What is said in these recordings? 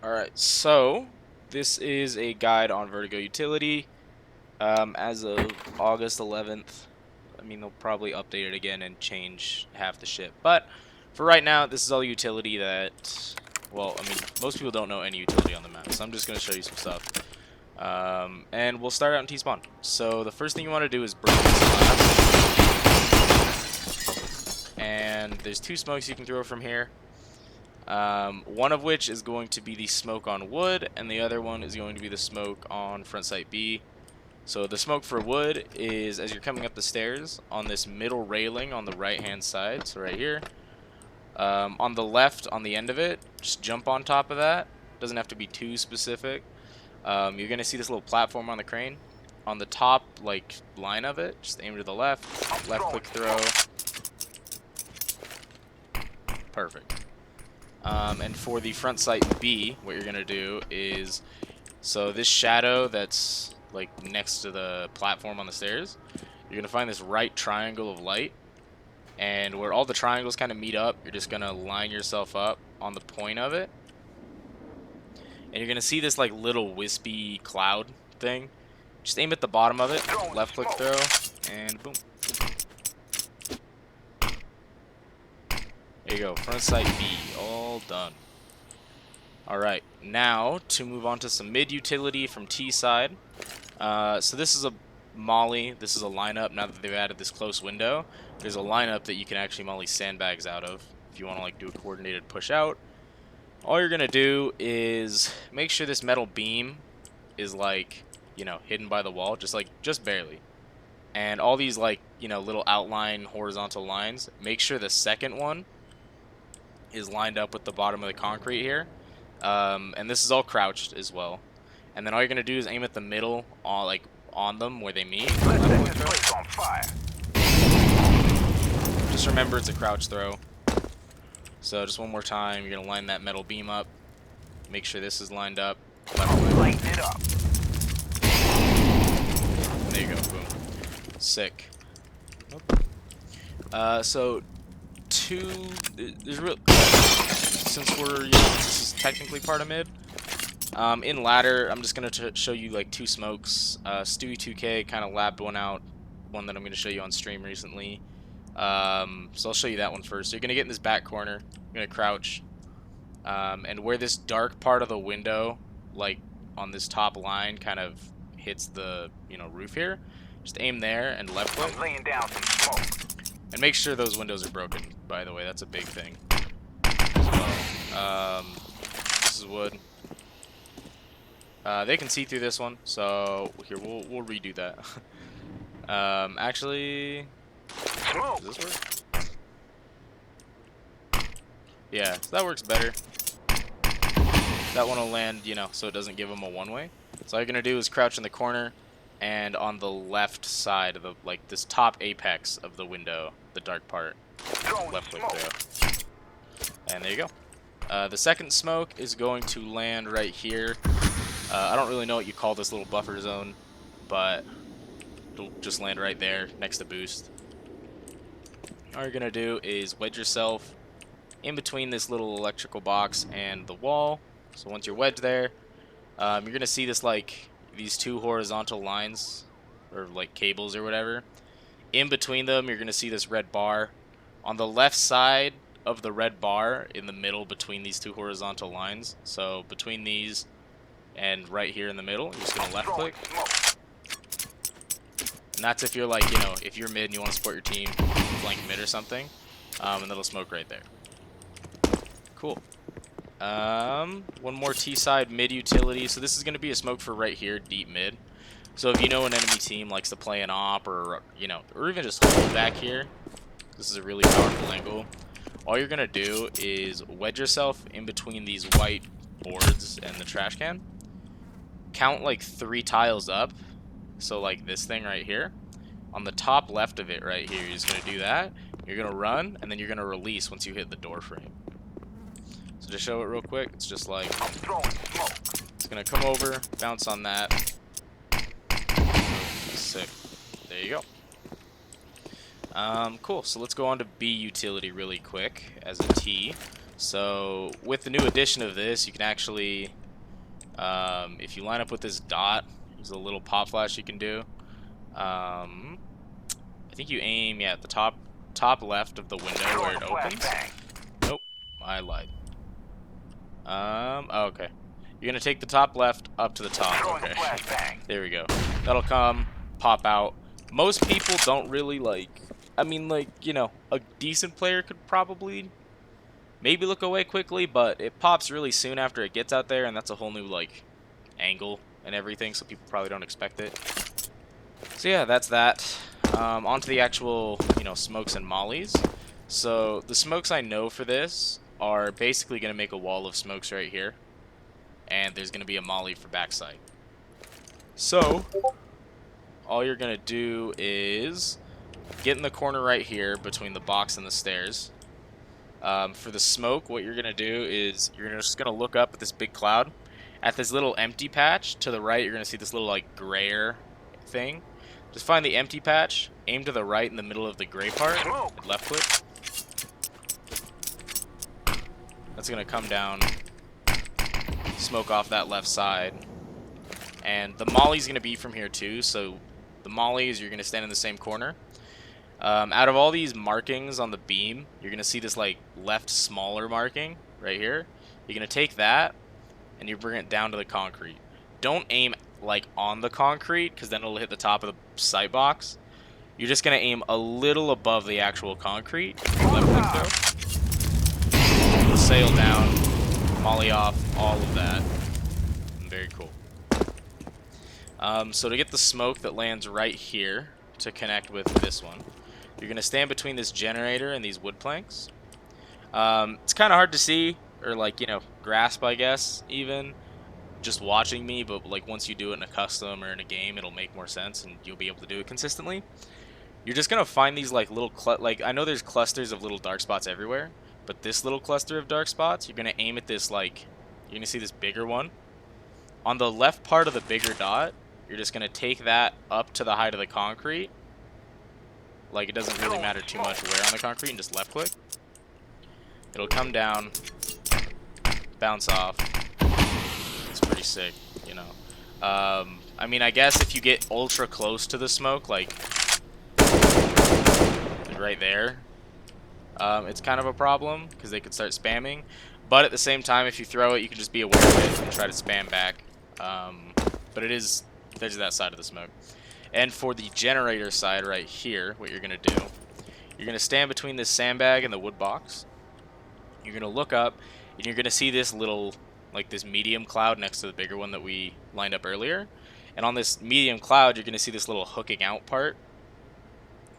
Alright, so this is a guide on Vertigo utility as of August 11th. I mean, they'll probably update it again and change half the shit. But for right now, this is all the utility that, well, I mean, most people don't know any utility on the map, so I'm just going to show you some stuff. And we'll start out in T-spawn. So the first thing you want to do is break this glass. And there's two smokes you can throw from here. One of which is going to be the smoke on wood, and the other one is going to be the smoke on front site B. So the smoke for wood is as you're coming up the stairs on this middle railing on the right hand side, so right here. On the left, on the end of it, just jump on top of that. Doesn't have to be too specific. You're going to see this little platform on the crane. On the top, like, line of it, just aim to the left, left click throw. Perfect. And for the front sight B, what you're going to do is, so this shadow that's like next to the platform on the stairs, you're going to find this right triangle of light. And where all the triangles kind of meet up, you're just going to line yourself up on the point of it. And you're going to see this like little wispy cloud thing. Just aim at the bottom of it, left click throw, and boom. There you go, front sight B, all done. Alright, now to move on to some mid utility from T side. So this is a molly, this is a lineup. Now that they've added this close window, there's a lineup that you can actually molly sandbags out of if you want to like do a coordinated push out. All you're gonna do is make sure this metal beam is like, you know, hidden by the wall, just barely. And all these like, you know, little outline horizontal lines, make sure the second one is lined up with the bottom of the concrete here. And this is all crouched as well. And then all you're gonna do is aim at the middle, on them where they meet. Just remember it's a crouch throw. So just one more time, you're gonna line that metal beam up. Make sure this is lined up. Lighten it up. There you go, boom. Sick. So there's real. Since we're, you know, this is technically part of mid. In ladder, I'm just gonna show you like two smokes. Stewie 2K kind of labbed one out, one that I'm gonna show you on stream recently. So I'll show you that one first. So you're gonna get in this back corner. You're gonna crouch, and where this dark part of the window, like on this top line, kind of hits the roof here. Just aim there and left click. I'm laying down some smoke. And make sure those windows are broken. By the way, that's a big thing. This is wood. They can see through this one, so here we'll redo that. Actually, does this work? Yeah, so that works better. That one will land, you know, so it doesn't give them a one-way. So all you're gonna do is crouch in the corner, and on the left side of the this top apex of the window, the dark part, left click there. And there you go. The second smoke is going to land right here. I don't really know what you call this little buffer zone, but it'll just land right there next to boost. All you're gonna do is wedge yourself in between this little electrical box and the wall. So once you're wedged there, you're gonna see this these two horizontal lines, or like cables or whatever. In between them, you're gonna see this red bar. On the left side of the red bar, in the middle between these two horizontal lines, so between these and right here in the middle, you're just gonna left click. And that's if you're like, you know, if you're mid and you want to support your team, flank mid or something, and it'll smoke right there. Cool. One more T side mid utility. So this is gonna be a smoke for right here, deep mid. So if you know an enemy team likes to play an op, or or even just hold back here, this is a really powerful angle. All you're gonna do is wedge yourself in between these white boards and the trash can. Count like 3 tiles up. So like this thing right here. On the top left of it right here, you're just gonna do that. You're gonna run, and then you're gonna release once you hit the door frame. So to show it real quick, it's just like it's gonna come over, bounce on that. Sick. There you go. Cool. So let's go on to B utility really quick as a T. So with the new addition of this, you can actually, if you line up with this dot, there's a little pop flash you can do. I think you aim, yeah, at the top left of the window where it opens. Nope, I lied. Oh, okay. You're gonna take the top left up to the top. Okay. There we go. That'll come, pop out. Most people don't really like. I mean, like, you know, a decent player could probably maybe look away quickly, but it pops really soon after it gets out there, and that's a whole new like angle and everything, so people probably don't expect it. So yeah, that's that. Onto the actual, you know, smokes and mollies. So the smokes I know for this are basically going to make a wall of smokes right here, and there's going to be a molly for backside. So all you're going to do is get in the corner right here between the box and the stairs. For the smoke, what you're going to do is you're just going to look up at this big cloud. At this little empty patch to the right, you're going to see this little like grayer thing. Just find the empty patch, aim to the right in the middle of the gray part, and left click. That's going to come down, smoke off that left side. And the molly's going to be from here too, so the molly is you're going to stand in the same corner. Out of all these markings on the beam, you're going to see this like left smaller marking right here. You're going to take that and you bring it down to the concrete. Don't aim like on the concrete because then it'll hit the top of the sight box. You're just going to aim a little above the actual concrete. Left click throw. Sail down, molly off, all of that. Very cool. So to get the smoke that lands right here to connect with this one, you're going to stand between this generator and these wood planks. It's kind of hard to see, or like, you know, grasp, I guess, even just watching me, but like once you do it in a custom or in a game, it'll make more sense and you'll be able to do it consistently. You're just going to find these like little, I know there's clusters of little dark spots everywhere, but this little cluster of dark spots, you're going to aim at this, like, you're going to see this bigger one. On the left part of the bigger dot, you're just going to take that up to the height of the concrete. Like, it doesn't really matter too much where on the concrete, and just left click. It'll come down, bounce off. It's pretty sick, you know. I mean, I guess if you get ultra close to the smoke, like right there, it's kind of a problem because they could start spamming. But at the same time, if you throw it, you can just be aware of it and try to spam back. But it is, there's that side of the smoke. And for the generator side right here, what you're going to do, you're going to stand between this sandbag and the wood box. You're going to look up, and you're going to see this little, like this medium cloud next to the bigger one that we lined up earlier. And on this medium cloud, you're going to see this little hooking out part.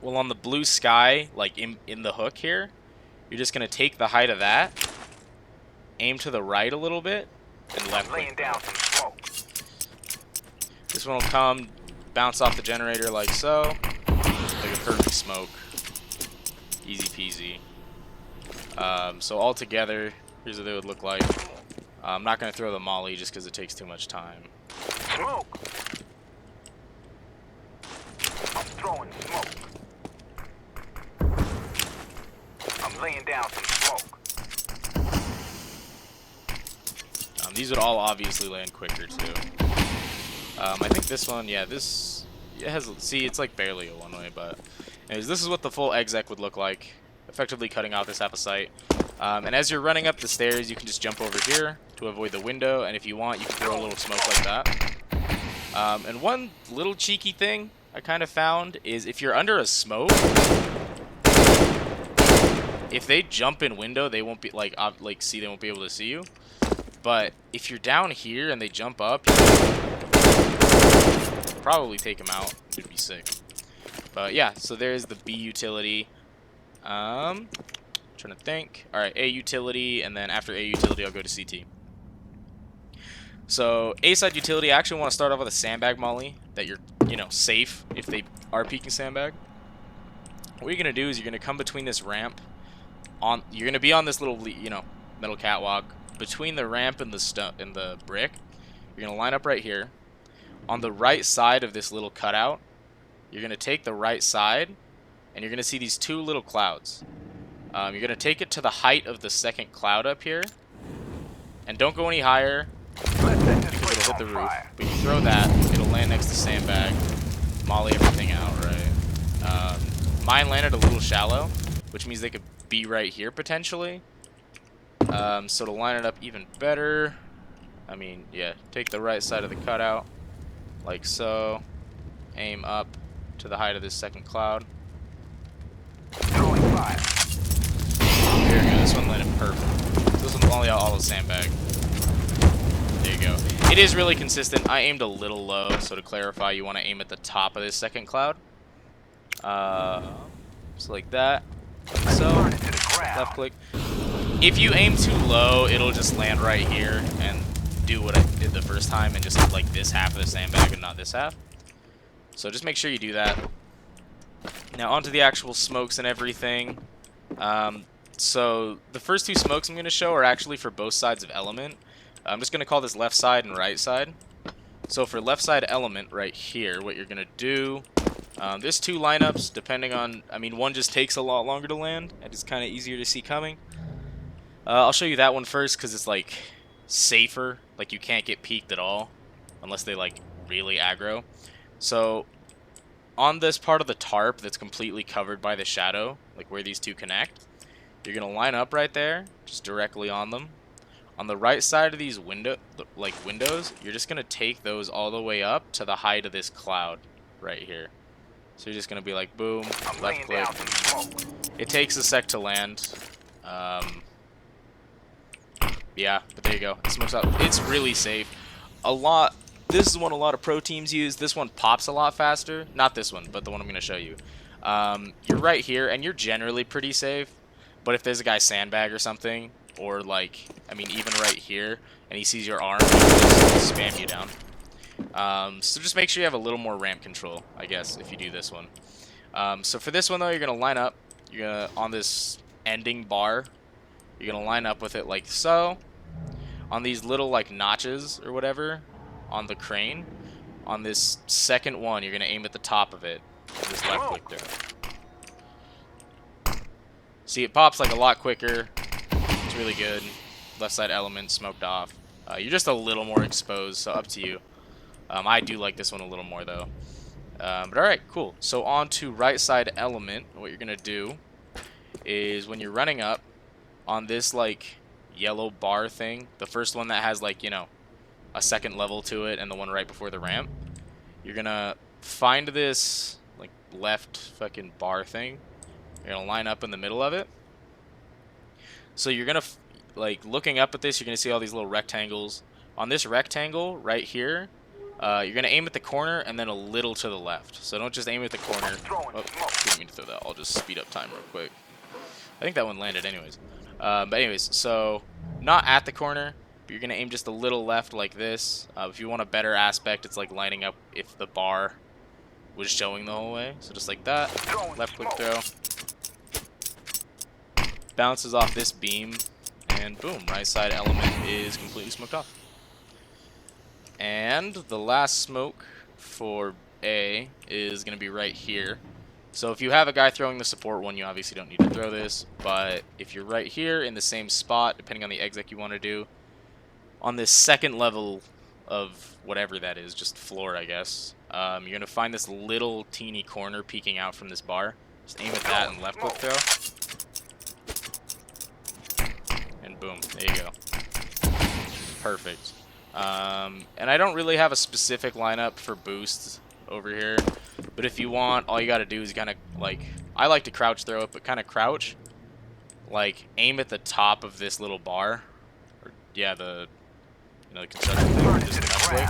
Well, on the blue sky, like in the hook here, you're just going to take the height of that, aim to the right a little bit, and left click. This one will come, bounce off the generator like so, like a perfect smoke. Easy peasy. So all together, here's what they would look like. I'm not going to throw the molly just because it takes too much time. Smoke. I'm throwing smoke. I'm laying down some smoke. These would all obviously land quicker too. I think this one, yeah, this it has. See, it's like barely a one-way, but anyways, this is what the full exec would look like, effectively cutting off this half a sight. And as you're running up the stairs, you can just jump over here to avoid the window, and if you want, you can throw a little smoke like that. And one little cheeky thing I kind of found is if you're under a smoke, if they jump in window, they won't be they won't be able to see you. But if you're down here and they jump up, you can probably take them out. It'd be sick. But yeah, so there's the B utility. Trying to think. All right, A utility, and then after A utility, I'll go to CT. So A side utility, I actually want to start off with a sandbag molly that you're, you know, safe if they are peeking sandbag. What you're gonna do is you're gonna come between this ramp. You're gonna be on this little, you know, metal catwalk between the ramp and the brick. You're gonna line up right here. On the right side of this little cutout, you're gonna take the right side, and you're gonna see these two little clouds. You're going to take it to the height of the second cloud up here. And don't go any higher, Let's set this because place it'll hit on the roof. fire. But you throw that, it'll land next to sandbag. Molly everything out, right? Mine landed a little shallow, which means they could be right here, potentially. So to line it up even better, I mean, yeah, take the right side of the cutout, like so. Aim up to the height of this second cloud. Throwing fire. There you go, this one landed perfect. This one's only all the sandbag. There you go. It is really consistent. I aimed a little low, so to clarify, you want to aim at the top of this second cloud. So like that. Like so. Burn it to the ground. Left click. If you aim too low, it'll just land right here and do what I did the first time and just hit like this half of the sandbag and not this half. So just make sure you do that. Now onto the actual smokes and everything. So the first two smokes I'm going to show are actually for both sides of element. I'm just going to call this left side and right side. So for left side element right here, what you're going to do, there's two lineups depending on, I mean, one just takes a lot longer to land and it's kind of easier to see coming. I'll show you that one first because it's like safer, like you can't get peeked at all unless they like really aggro. So on this part of the tarp that's completely covered by the shadow, like where these two connect, you're going to line up right there, just directly on them. On the right side of these windows, you're just going to take those all the way up to the height of this cloud right here. So you're just going to be like, boom, I'm left laying click. down some smoke. It takes a sec to land. Yeah, but there you go. It smokes out. It's really safe. This is one a lot of pro teams use. This one pops a lot faster. Not this one, but the one I'm going to show you. You're right here, and you're generally pretty safe. But if there's a guy sandbag or something, or like, I mean, even right here, and he sees your arm, he'll just spam you down. So just make sure you have a little more ramp control, I guess, if you do this one. So for this one, though, you're going to line up. You're going to, on this ending bar, you're going to line up with it like so. On these little, like, notches or whatever, on the crane, on this second one, you're going to aim at the top of it. Just left click there. See, it pops like a lot quicker. It's really good. Left side element smoked off. You're just a little more exposed, so up to you. I do like this one a little more though. But alright, cool. So on to right side element, what you're going to do is when you're running up on this like yellow bar thing, the first one that has like, you know, a second level to it and the one right before the ramp, you're going to find this like left fucking bar thing. You're going to line up in the middle of it. So you're going to, like, looking up at this, you're going to see all these little rectangles. On this rectangle right here, you're going to aim at the corner and then a little to the left. So don't just aim at the corner. Oh, didn't mean to throw that. I'll just speed up time real quick. I think that one landed anyways. But anyways, so not at the corner. But you're going to aim just a little left like this. If you want a better aspect, it's like lining up if the bar was showing the whole way. So just like that. Left click throw. Bounces off this beam, and boom, right side element is completely smoked off. And the last smoke for A is going to be right here. So if you have a guy throwing the support one, you obviously don't need to throw this, but if you're right here in the same spot, depending on the exec you want to do, on this second level of whatever that is, just floor, I guess, you're going to find this little teeny corner peeking out from this bar. Just aim at that and left click throw. And boom, there you go. Perfect. And I don't really have a specific lineup for boosts over here, but if you want, all you gotta do is kind of like, I like to crouch throw it, but kind of crouch, like aim at the top of this little bar, or yeah, the, you know, the construction thing, just left click.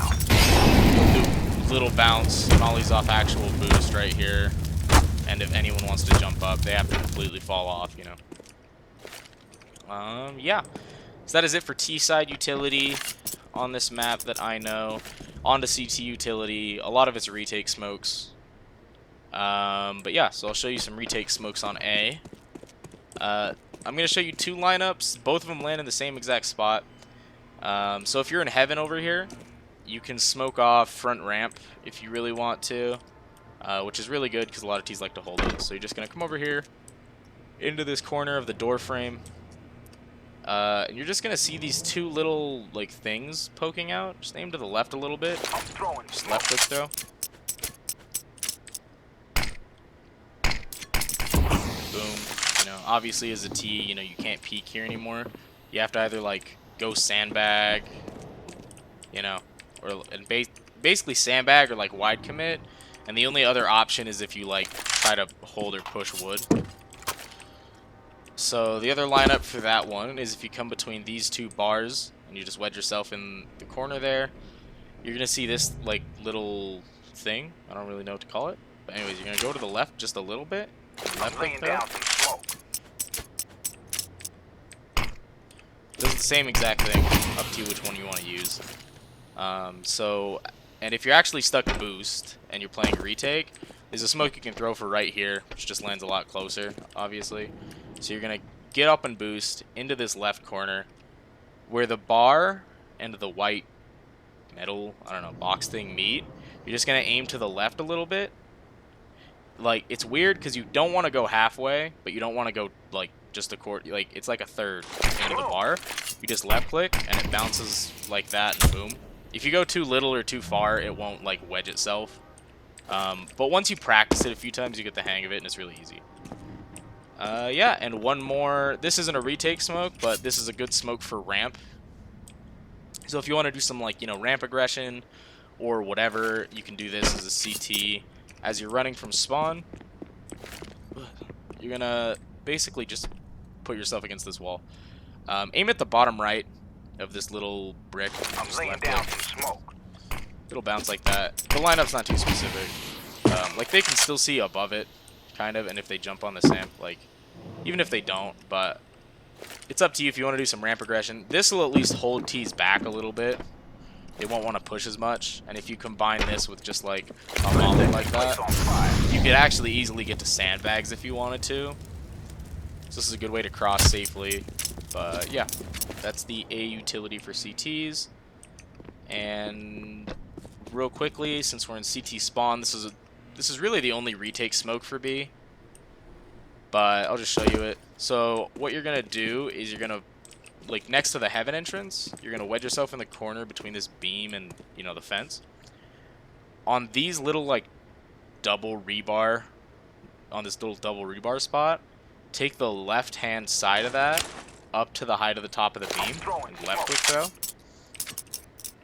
Do little bounce, mollies off actual boost right here, and if anyone wants to jump up, they have to completely fall off, you know. Yeah. So that is it for T-side utility on this map that I know. On to CT utility. A lot of it's retake smokes. But yeah, so I'll show you some retake smokes on A. I'm going to show you two lineups. Both of them land in the same exact spot. So if you're in heaven over here, you can smoke off front ramp if you really want to. Which is really good because a lot of T's like to hold it. So you're just going to come over here. into this corner of the door frame. And you're just gonna see these two little like things poking out. Just aim to the left a little bit. I'm throwing Just smoke. left click throw. Boom. You know, obviously as a T, you know, you can't peek here anymore. You have to either like go sandbag, you know, or basically sandbag or like wide commit. And the only other option is if you like try to hold or push wood. So the other lineup for that one is if you come between these two bars and you just wedge yourself in the corner there, you're gonna see this like little thing. I don't really know what to call it. But anyways, you're gonna go to the left just a little bit. Left click Laying there. down some smoke. Does the same exact thing. Up to you which one you want to use. And if you're actually stuck in boost and you're playing a retake, there's a smoke you can throw for right here, which just lands a lot closer, obviously. So you're gonna get up and boost into this left corner, where the bar and the white metal, I don't know, box thing meet. You're just gonna aim to the left a little bit. Like, it's weird because you don't want to go halfway, but you don't want to go like just a quarter. Like, it's like a third into the bar. You just left click and it bounces like that and boom. If you go too little or too far, it won't like wedge itself. But once you practice it a few times, you get the hang of it and it's really easy. Yeah, and one more. This isn't a retake smoke, but this is a good smoke for ramp. So if you want to do some like, you know, ramp aggression or whatever, you can do this as a CT. As you're running from spawn, you're gonna basically just put yourself against this wall. Aim at the bottom right of this little brick. I'm Just laying left down click. some smoke. It'll bounce like that. The lineup's not too specific. Like, they can still see above it, kind of, and if they jump on the SAMP, like, even if they don't, but it's up to you if you want to do some ramp aggression. This will at least hold T's back a little bit. They won't want to push as much, and if you combine this with just like a molly like that, Place on fire. you could actually easily get to sandbags if you wanted to. So this is a good way to cross safely. But yeah, that's the A utility for CTs. And real quickly, since we're in CT spawn, this is really the only retake smoke for B. But I'll just show you it. So what you're gonna do is you're gonna, like, next to the heaven entrance, you're gonna wedge yourself in the corner between this beam and, you know, the fence. On these little like double rebar, on this little double rebar spot, take the left hand side of that up to the height of the top of the beam and left click throw.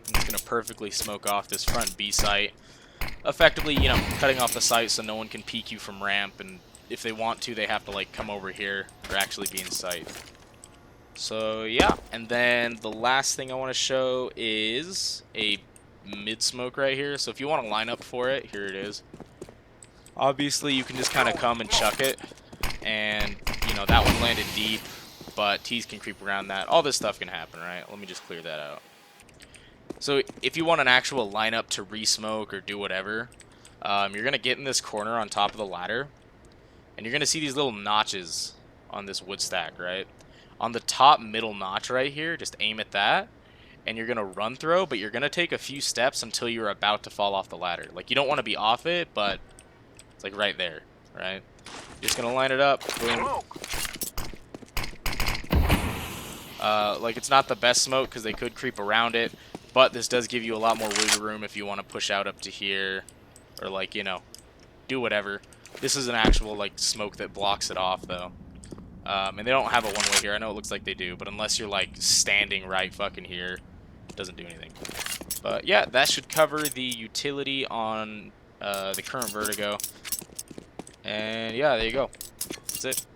It's gonna perfectly smoke off this front B site, effectively, you know, cutting off the site so no one can peek you from ramp, and if they want to, they have to like come over here or actually be in sight. So yeah, and then the last thing I want to show is a mid smoke right here. So if you want to line up for it, here it is. Obviously, you can just kind of come and chuck it, and you know that one landed deep, but T's can creep around that. All this stuff can happen, right? Let me just clear that out. So if you want an actual lineup to re-smoke or do whatever, you're gonna get in this corner on top of the ladder, and you're gonna see these little notches on this wood stack, right? On the top middle notch right here, just aim at that, and you're gonna run throw, but you're gonna take a few steps until you're about to fall off the ladder. Like, you don't want to be off it, but it's like right there, right? You're just gonna line it up, boom. Smoke. Like, it's not the best smoke because they could creep around it, but this does give you a lot more wiggle room if you want to push out up to here, or like, you know, do whatever. This is an actual like smoke that blocks it off though. And they don't have a one-way here. I know it looks like they do, but unless you're like standing right fucking here, it doesn't do anything. But yeah, that should cover the utility on the current Vertigo. And yeah, there you go. That's it.